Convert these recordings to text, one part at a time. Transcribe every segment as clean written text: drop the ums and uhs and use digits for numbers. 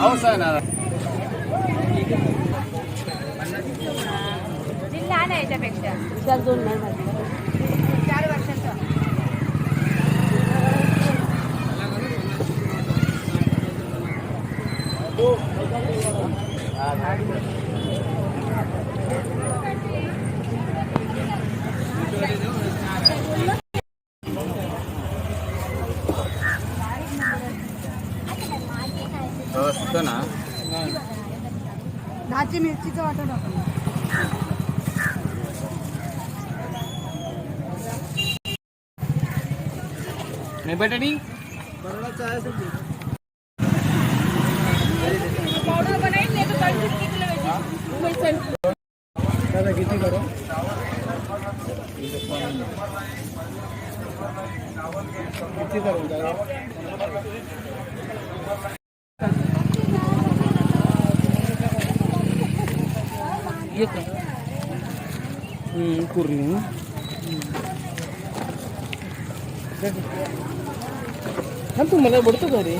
पाऊस आहे ना जिल्हा नाही याच्यापेक्षा 4 नाही माहिती 4 वर्षाचा असतं ना 10ची मिरचीचं वाटण टाकून नाही बटाटी पावडर बनाई नाही तो 25 किलो दादा किती करू किती करू दादा कुर्ली तू मला बडतो का रे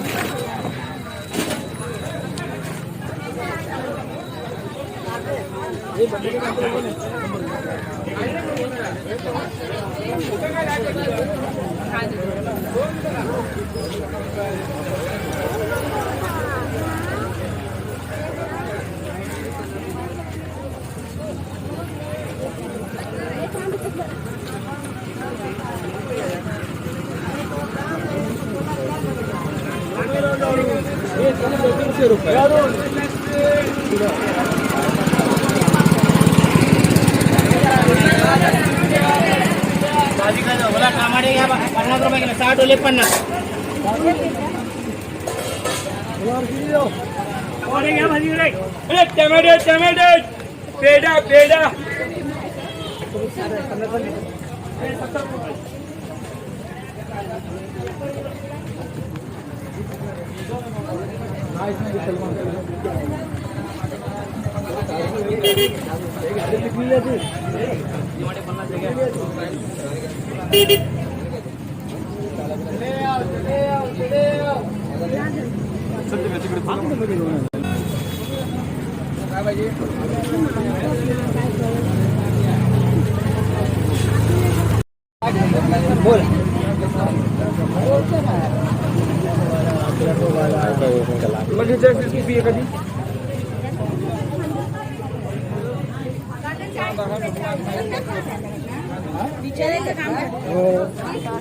टमाटर पेड़ा पेड़ा बोल किती कधी विचारायचं काम आहे.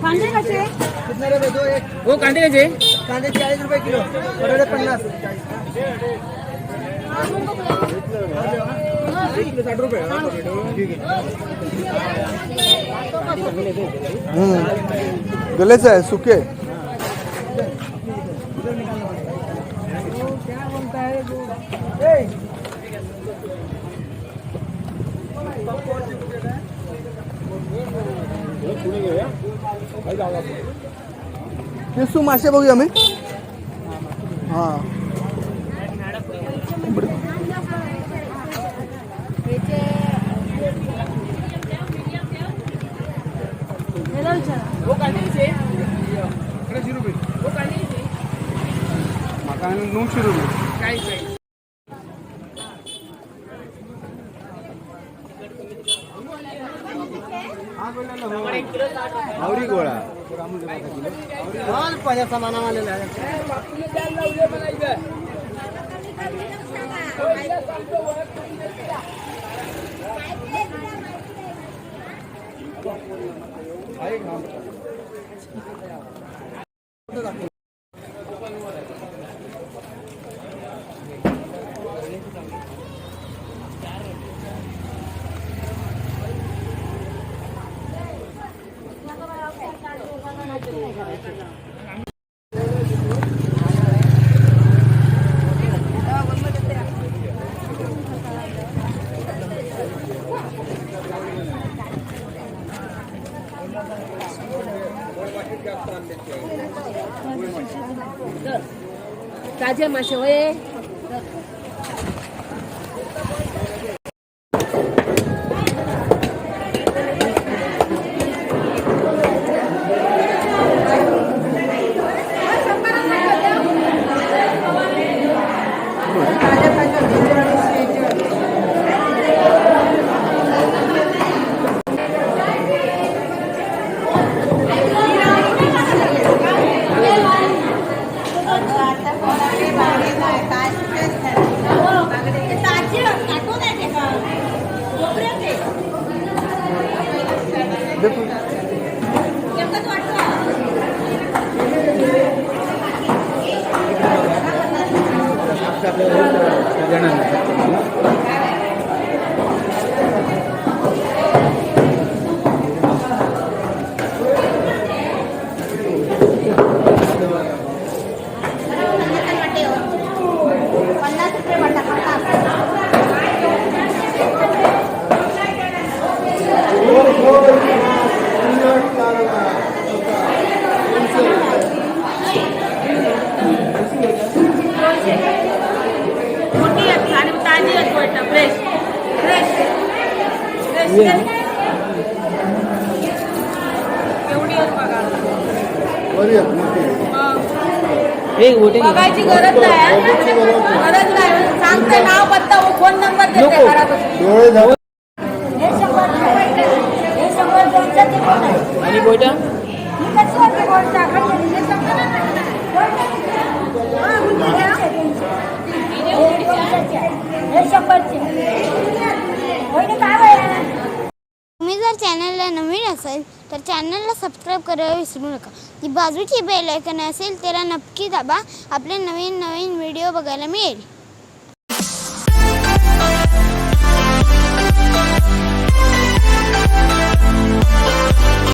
कांदे कसे कितने रे दो एक हो कांदे कसे कांदे 40 रुपये किलो बटाटे 50 60 रुपये गलेच आहे सुके केसू मासे बघूया मी हा आवरी गोळा पाहिजे सामान आलेला आहे ताजे मासे होय मोठी आहेत आणि ताजी आहेत गोटा फ्रेश फ्रेश फ्रेश एवढी आहेत बघा बघायची गरज नाही गरज नाही सांगते नाव पत्ता फोन नंबर देते घरात डोळे झाले हे 100 दोनशे ते पण आहे. आणि गोटा ही कशी होते गोड टाकायची? हे समजा ना. हा, म्हणजे घ्या. हे 200 चे. हे 100 चे. होय काय वय तुम्ही जर चॅनलला नवीन असेल तर चॅनलला सबस्क्राईब करायला विसरू नका. जी बाजूची बेल आयकॉन असेल त्याला नक्की दाबा. आपले नवीन व्हिडिओ बघायला मिळेल.